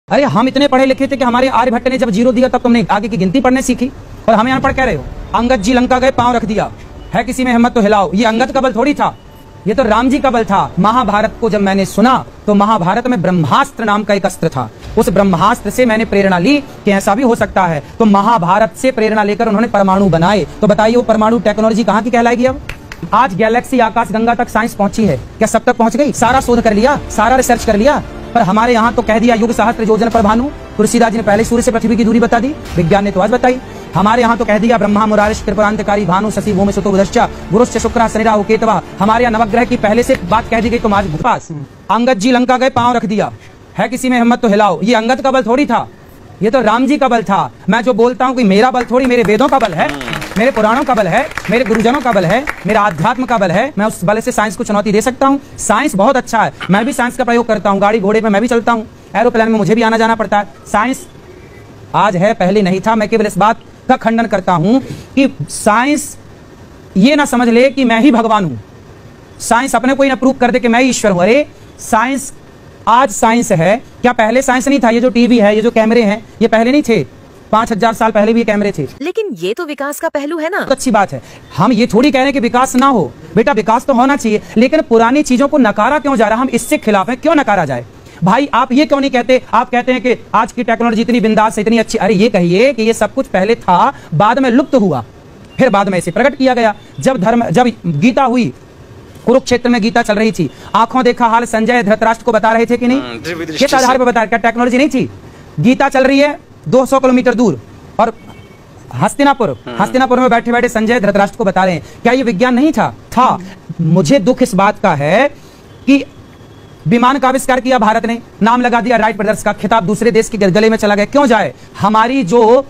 अरे हम इतने पढ़े लिखे थे कि हमारे आर्यभट्ट ने जब जीरो दिया तब तुमने आगे की गिनती पढ़ने सीखी और हमें अनपढ़ कह रहे हो। अंगद जी लंका गए, पांव रख दिया, है किसी में हिम्मत तो हिलाओ। ये अंगद का बल थोड़ी था, ये तो राम जी का बल था। महाभारत को जब मैंने सुना तो महाभारत में ब्रह्मास्त्र नाम का एक अस्त्र था। उस ब्रह्मास्त्र से मैंने प्रेरणा ली कि ऐसा भी हो सकता है। तो महाभारत से प्रेरणा लेकर उन्होंने परमाणु बनाए। तो बताइए वो परमाणु टेक्नोलॉजी कहाँ की कहलाएगी? अब आज गैलेक्सी आकाश गंगा तक साइंस पहुंची है, क्या सब तक पहुंच गई? सारा शोध कर लिया, सारा रिसर्च कर लिया, पर हमारे यहाँ तो कह दिया युग सहस्त्र योजन पर भानु। तुलसीदास जी ने पहले सूर्य से पृथ्वी की दूरी बता दी, विज्ञान ने तो आज बताई। हमारे यहाँ तो कह दिया ब्रह्मा मुरारिश त्रिपुरांतकारी भानु शशि भूमि सुतो बुधश्च गुरुश्च शुक्र शनि राहु केतवा। हमारे यहाँ नवग्रह की पहले से बात कह दी गई। तो आज पास अंगद जी लंका गए, पांव रख दिया, है किसी में हिम्मत तो हिलाओ। ये अंगद का बल थोड़ी था, ये तो राम जी का बल था। मैं जो बोलता हूँ कि मेरा बल थोड़ी, मेरे वेदों का बल है, मेरे पुराणों का बल है, मेरे गुरुजनों का बल है, मेरा आध्यात्म का बल है। मैं उस बल से साइंस को चुनौती दे सकता हूँ। साइंस बहुत अच्छा है, मैं भी साइंस का प्रयोग करता हूँ। गाड़ी घोड़े में मैं भी चलता हूँ, एरोप्लेन में मुझे भी आना जाना पड़ता है। साइंस आज है, पहले नहीं था। मैं केवल इस बात का खंडन करता हूं कि साइंस ये ना समझ ले कि मैं ही भगवान हूं। साइंस अपने को ही ना प्रूव कर दे कि मैं ईश्वर हूं। अरे साइंस आज साइंस है, क्या पहले साइंस नहीं था? ये जो टीवी है, ये जो कैमरे हैं, ये पहले नहीं थे? 5000 साल पहले भी ये कैमरे थे। लेकिन ये तो विकास का पहलू है ना। तो अच्छी बात है, हम ये थोड़ी कह रहे हैं कि विकास ना हो। बेटा विकास तो होना चाहिए, लेकिन पुरानी चीजों को नकारा क्यों जा रहा? हम इससे खिलाफ हैं, क्यों नकारा जाए? भाई आप ये क्यों नहीं कहते? आप कहते हैं कि आज की टेक्नोलॉजी इतनी बिंदास है, इतनी अच्छी। अरे ये कहिए कि ये सब कुछ पहले था, बाद में लुप्त हुआ, फिर बाद में इसे प्रकट किया गया। जब गीता हुई, कुरुक्षेत्र में गीता चल रही थी, आंखों देखा हाल संजय धृतराष्ट्र को बता रहे थे कि नहीं? किस आधार पर बता? क्या टेक्नोलॉजी नहीं थी? गीता चल रही है 200 किलोमीटर दूर और हस्तिनापुर में बैठे बैठे संजय धृतराष्ट्र को बता रहे हैं। क्या ये विज्ञान नहीं था? मुझे दुख इस बात का है कि विमान का आविष्कार किया भारत ने, नाम लगा दिया राइट ब्रदर्स का, खिताब दूसरे देश के गले में चला गया। क्यों जाए? हमारी जो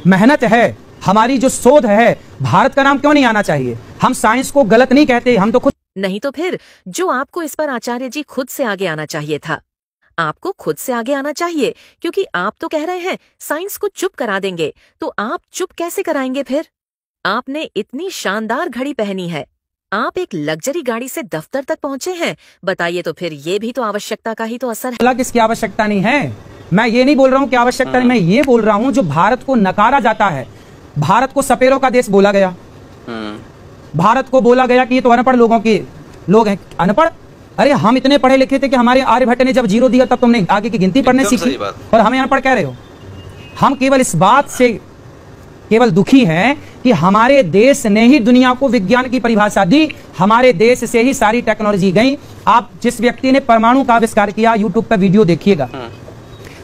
मेहनत है, हमारी जो शोध है, भारत का नाम क्यों नहीं आना चाहिए? हम साइंस को गलत नहीं कहते, हम तो खुद नहीं तो फिर जो आपको इस पर आचार्य जी खुद से आगे आना चाहिए था। आपको खुद से आगे आना चाहिए, क्योंकि आप तो कह रहे हैं साइंस को चुप करा देंगे, तो आप चुप कैसे कराएंगे? फिर आपने इतनी शानदार घड़ी पहनी है, आप एक लग्जरी गाड़ी से दफ्तर तक पहुंचे हैं, बताइए तो फिर ये भी तो आवश्यकता का ही तो असर है। किसकी आवश्यकता नहीं है? मैं ये नहीं बोल रहा हूँ कि आवश्यकता नहीं, मैं ये बोल रहा हूँ जो भारत को नकारा जाता है। भारत को सपेरों का देश बोला गया, भारत को बोला गया कि ये तो अनपढ़ लोग हैं, अनपढ़। अरे हम इतने पढ़े लिखे थे कि हमारे आर्यभट्ट ने जब जीरो दिया तब तुमने आगे की गिनती पढ़ने सीखी और हमें अनपढ़ कह रहे हो। हम केवल इस बात से केवल दुखी हैं कि हमारे देश ने ही दुनिया को विज्ञान की परिभाषा दी, हमारे देश से ही सारी टेक्नोलॉजी गई। आप जिस व्यक्ति ने परमाणु का आविष्कार किया, यूट्यूब पर वीडियो देखिएगा,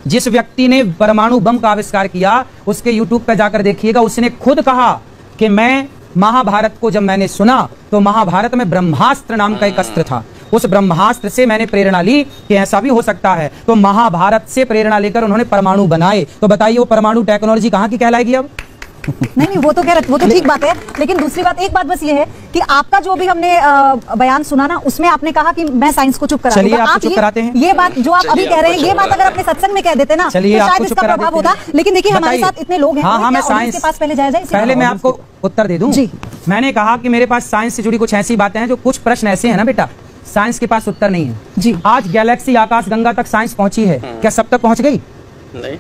जिस व्यक्ति ने परमाणु बम का आविष्कार किया उसके यूट्यूब पर जाकर देखिएगा, उसने खुद कहा कि मैं महाभारत को जब मैंने सुना तो महाभारत में ब्रह्मास्त्र नाम का एक अस्त्र था। उस ब्रह्मास्त्र से मैंने प्रेरणा ली कि ऐसा भी हो सकता है। तो महाभारत से प्रेरणा लेकर उन्होंने परमाणु बनाए। तो बताइए वो परमाणु टेक्नोलॉजी कहाँ की कहलाएगी? अब नहीं वो तो कह रहे, वो तो ठीक बात है, लेकिन दूसरी बात, एक बात बस ये है कि आपका जो भी हमने बयान सुना ना, उसमें आपने कहा कि मैं साइंस को चुप करा दूंगा। आप चुप कराते हैं। ये बात जो आप अभी कह रहे हैं, ये बात अगर अपने सत्संग में कह देते ना तो शायद इसका प्रभाव होता। लेकिन देखिए हमारे साथ इतने लोग हैं। हाँ, मैं साइंस के पास पहले जाया जाए, पहले मैं आपको उत्तर दे दूं। मैंने कहा कि मेरे पास साइंस से जुड़ी कुछ ऐसी बातें हैं जो कुछ प्रश्न ऐसे हैं ना बेटा, साइंस के पास उत्तर नहीं है जी। आज गैलेक्सी आकाश गंगा तक साइंस पहुंची है, क्या सब तक पहुंच गई? नहीं।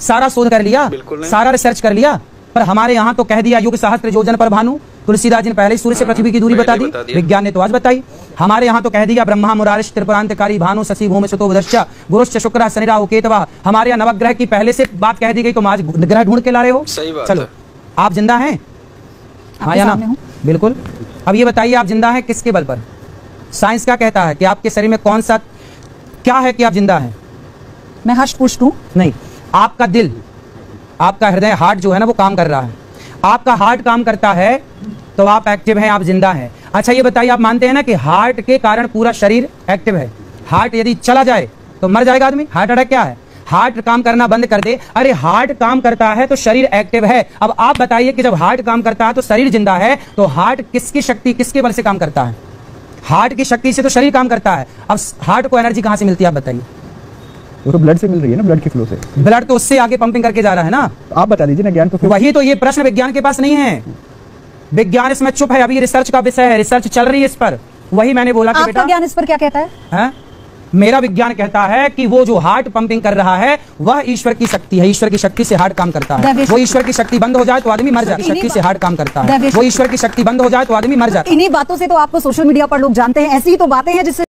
सारा शोध कर लिया, सारा रिसर्च कर लिया, पर हमारे यहाँ तो कह दिया युग सहस्त्र योजन पर भानु। तुलसीदास जी ने पहले सूर्य से पृथ्वी की दूरी बता दी, विज्ञान ने तो आज बताई। हमारे यहाँ तो कह दिया ब्रह्मा मुरारिश त्रिपुरांतकारी भानु शशि भूमि सुतो बुधश्च गुरुश्च शुक्र शनि राहु केतवा। हमारे यहाँ नवग्रह की पहले से बात कह दी गई, तो आज ग्रह ढूंढ के ला रहे हो। चलो आप जिंदा हैं? हाँ या ना? बिल्कुल। अब ये बताइए आप जिंदा हैं किसके बल पर? साइंस क्या कहता है कि आपके शरीर में कौन सा क्या है कि आप जिंदा हैं? मैं हष्ट पुष्ट हूं? नहीं, आपका दिल, आपका हृदय, हार्ट जो है ना वो काम कर रहा है। आपका हार्ट काम करता है तो आप एक्टिव हैं, आप जिंदा हैं। अच्छा ये बताइए, आप मानते हैं ना कि हार्ट के कारण पूरा शरीर एक्टिव है? हार्ट यदि चला जाए तो मर जाएगा आदमी। हार्ट अटैक क्या है? हार्ट काम करना बंद कर दे। अरे हार्ट काम करता है तो शरीर एक्टिव है। अब आप बताइए कि जब हार्ट काम करता है तो शरीर जिंदा है, तो हार्ट किसकी शक्ति, किसके बल से काम करता है? हार्ट की शक्ति से तो शरीर काम करता है। अब हार्ट को एनर्जी कहां से मिलती है आप बताइए? वो तो ब्लड से मिल रही है ना, ब्लड के फ्लो से। ब्लड तो उससे आगे पंपिंग करके जा रहा है ना। आप बता दीजिए ना, ज्ञान तो वही तो, ये प्रश्न विज्ञान के पास नहीं है। विज्ञान इसमें चुप है, अभी रिसर्च का विषय है, रिसर्च चल रही है इस पर। वही मैंने बोला कि आपका ज्ञान इस पर क्या कहता है? मेरा विज्ञान कहता है कि वो जो हार्ट पंपिंग कर रहा है वह ईश्वर की शक्ति है। ईश्वर की शक्ति से हार्ट काम करता है। वो ईश्वर की शक्ति बंद हो जाए तो आदमी मर जाता है। शक्ति से हार्ट काम करता है। वो ईश्वर की शक्ति बंद हो जाए तो आदमी मर जाता है। इन्हीं बातों से तो आपको सोशल मीडिया पर लोग जानते हैं। ऐसी ही तो बातें हैं जिससे